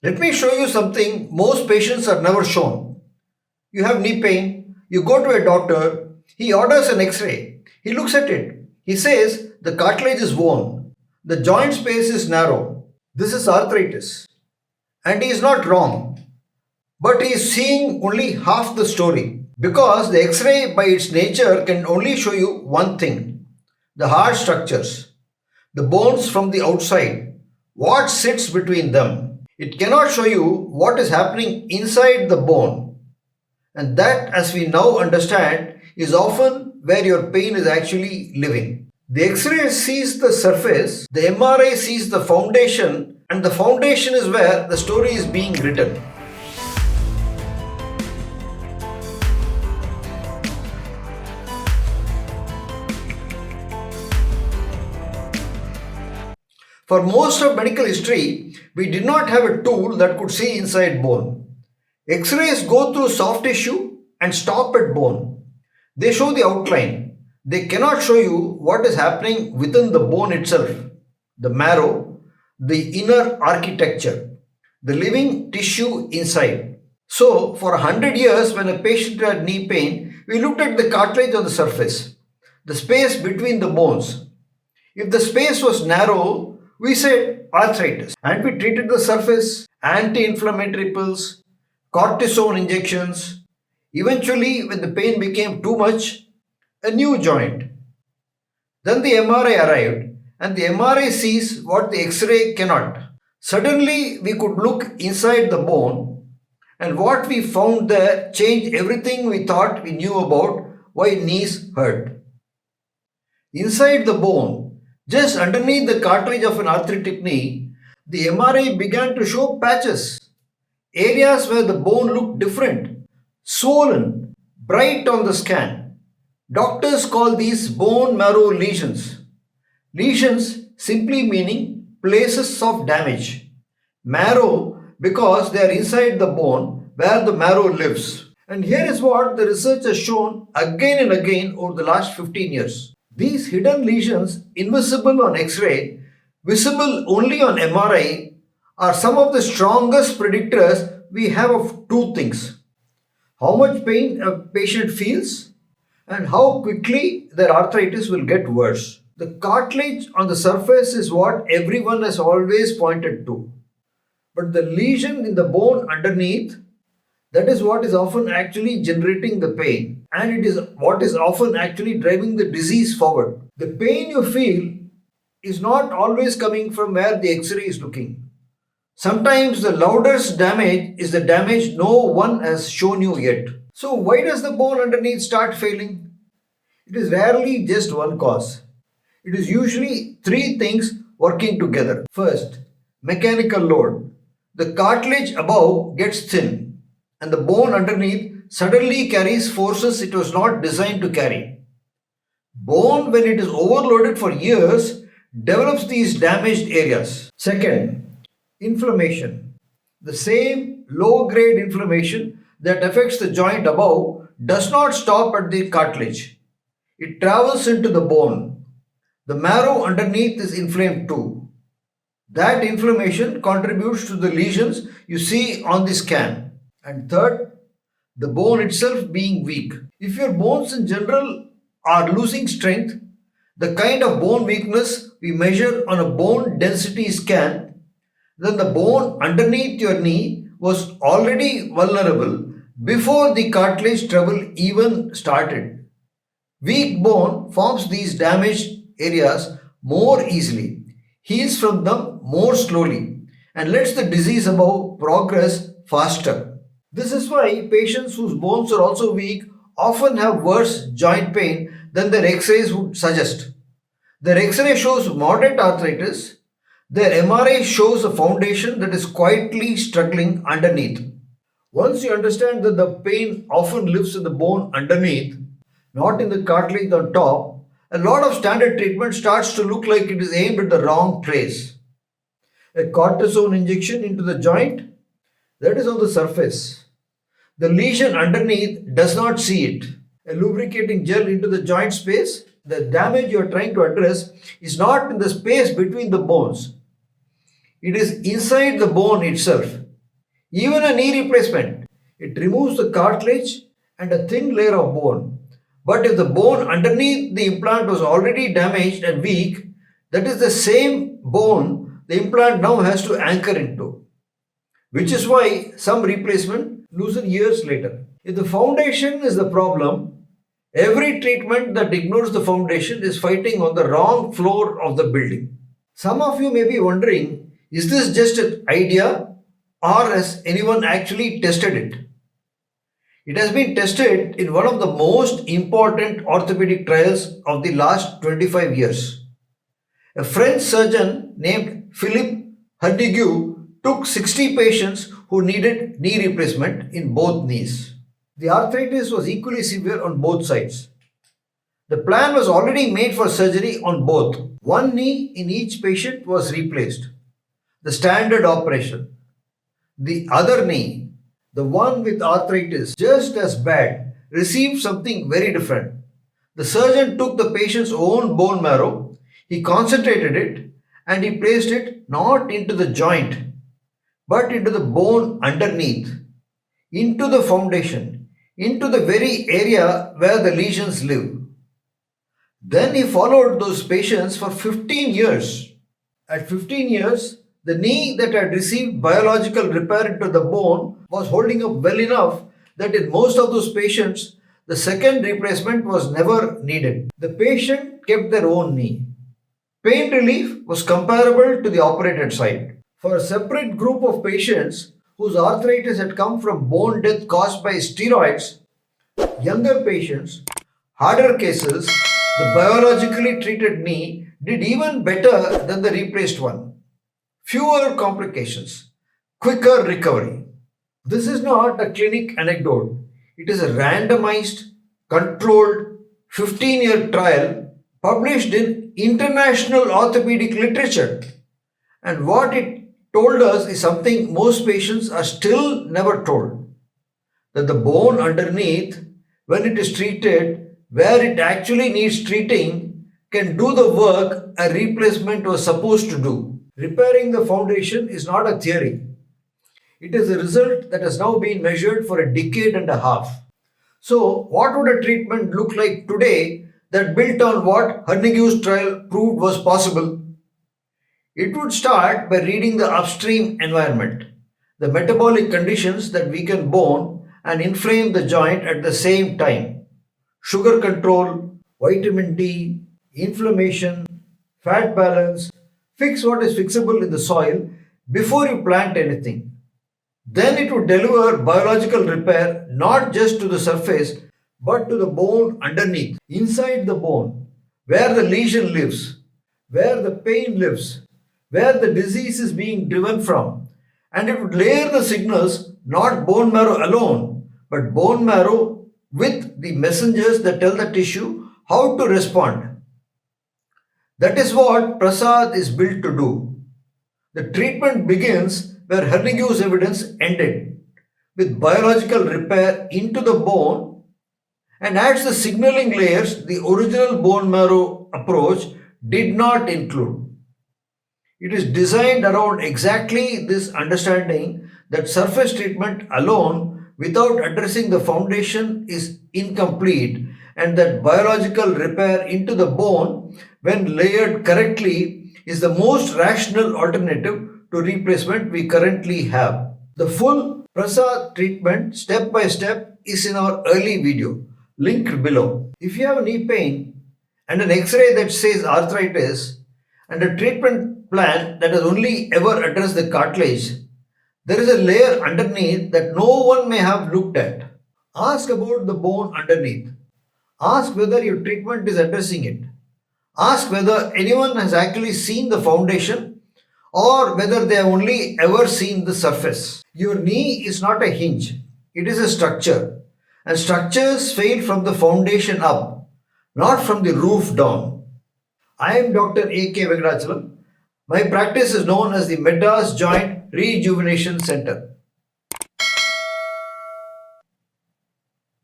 Let me show you something most patients are never shown. You have knee pain, you go to a doctor, he orders an x-ray, he looks at it, he says the cartilage is worn, the joint space is narrow, this is arthritis. And he is not wrong, but he is seeing only half the story because the x-ray by its nature can only show you one thing: the hard structures, the bones from the outside, what sits between them. It cannot show you what is happening inside the bone, and that, as we now understand, is often where your pain is actually living. The X-ray sees the surface, the MRI sees the foundation, and the foundation is where the story is being written. For most of medical history, we did not have a tool that could see inside bone. X-rays go through soft tissue and stop at bone. They show the outline. They cannot show you what is happening within the bone itself, the marrow, the inner architecture, the living tissue inside. So, for 100 years, when a patient had knee pain, we looked at the cartilage on the surface, the space between the bones. If the space was narrow, we said arthritis, and we treated the surface, anti-inflammatory pills, cortisone injections. Eventually, when the pain became too much, a new joint. Then the MRI arrived, and the MRI sees what the X-ray cannot. Suddenly, we could look inside the bone, and what we found there changed everything we thought we knew about why knees hurt. Inside the bone, just underneath the cartilage of an arthritic knee, the MRI began to show patches, areas where the bone looked different, swollen, bright on the scan. Doctors call these bone marrow lesions. Lesions simply meaning places of damage. Marrow because they are inside the bone where the marrow lives. And here is what the research has shown again and again over the last 15 years. These hidden lesions, invisible on X-ray, visible only on MRI, are some of the strongest predictors we have of two things: how much pain a patient feels and how quickly their arthritis will get worse. The cartilage on the surface is what everyone has always pointed to. But the lesion in the bone underneath, that is what is often actually generating the pain, and it is what is often actually driving the disease forward. The pain you feel is not always coming from where the X-ray is looking. Sometimes the loudest damage is the damage no one has shown you yet. So why does the bone underneath start failing? It is rarely just one cause. It is usually three things working together. First, mechanical load. The cartilage above gets thin, and the bone underneath suddenly carries forces it was not designed to carry. Bone, when it is overloaded for years, develops these damaged areas. Second, inflammation. The same low-grade inflammation that affects the joint above does not stop at the cartilage. It travels into the bone. The marrow underneath is inflamed too. That inflammation contributes to the lesions you see on the scan. And third, the bone itself being weak. If your bones in general are losing strength, the kind of bone weakness we measure on a bone density scan, then the bone underneath your knee was already vulnerable before the cartilage trouble even started. Weak bone forms these damaged areas more easily, heals from them more slowly, and lets the disease above progress faster. This is why patients whose bones are also weak often have worse joint pain than their X-rays would suggest. Their X-ray shows moderate arthritis, their MRI shows a foundation that is quietly struggling underneath. Once you understand that the pain often lives in the bone underneath, not in the cartilage on top, a lot of standard treatment starts to look like it is aimed at the wrong place. A cortisone injection into the joint, that is on the surface. The lesion underneath does not see it. A lubricating gel into the joint space, the damage you are trying to address is not in the space between the bones. It is inside the bone itself. Even a knee replacement, it removes the cartilage and a thin layer of bone. But if the bone underneath the implant was already damaged and weak, that is the same bone the implant now has to anchor into, which is why some replacement loosen years later. If the foundation is the problem, every treatment that ignores the foundation is fighting on the wrong floor of the building. Some of you may be wondering, is this just an idea or has anyone actually tested it? It has been tested in one of the most important orthopedic trials of the last 25 years. A French surgeon named Philippe Hernigou took 60 patients who needed knee replacement in both knees. The arthritis was equally severe on both sides. The plan was already made for surgery on both. One knee in each patient was replaced, the standard operation. The other knee, the one with arthritis just as bad, received something very different. The surgeon took the patient's own bone marrow, he concentrated it, and he placed it not into the joint, but into the bone underneath, into the foundation, into the very area where the lesions live. Then he followed those patients for 15 years. At 15 years, the knee that had received biological repair into the bone was holding up well enough that in most of those patients, the second replacement was never needed. The patient kept their own knee. Pain relief was comparable to the operated side. For a separate group of patients whose arthritis had come from bone death caused by steroids, younger patients, harder cases, the biologically treated knee did even better than the replaced one. Fewer complications, quicker recovery. This is not a clinic anecdote. It is a randomized, controlled 15-year trial published in international orthopedic literature. And what it told us is something most patients are still never told. That the bone underneath, when it is treated where it actually needs treating, can do the work a replacement was supposed to do. Repairing the foundation is not a theory. It is a result that has now been measured for a decade and a half. So, what would a treatment look like today that built on what Hernigou's trial proved was possible? It would start by reading the upstream environment, the metabolic conditions that weaken bone and inflame the joint at the same time. Sugar control, vitamin D, inflammation, fat balance. Fix what is fixable in the soil before you plant anything. Then it would deliver biological repair not just to the surface but to the bone underneath, inside the bone, where the lesion lives, where the pain lives, where the disease is being driven from. And it would layer the signals, not bone marrow alone, but bone marrow with the messengers that tell the tissue how to respond. That is what Prasad is built to do. The treatment begins where Hernigou's evidence ended, with biological repair into the bone, and adds the signaling layers the original bone marrow approach did not include. It is designed around exactly this understanding that surface treatment alone without addressing the foundation is incomplete, and that biological repair into the bone, when layered correctly, is the most rational alternative to replacement we currently have. The full Prasad treatment step by step is in our early video, linked below. If you have knee pain and an X-ray that says arthritis and a treatment plan that has only ever addressed the cartilage, there is a layer underneath that no one may have looked at. Ask about the bone underneath. Ask whether your treatment is addressing it. Ask whether anyone has actually seen the foundation or whether they have only ever seen the surface. Your knee is not a hinge, it is a structure. And structures fail from the foundation up, not from the roof down. I am Dr. A.K. Venkatachalam. My practice is known as the Madras Joint Rejuvenation Centre.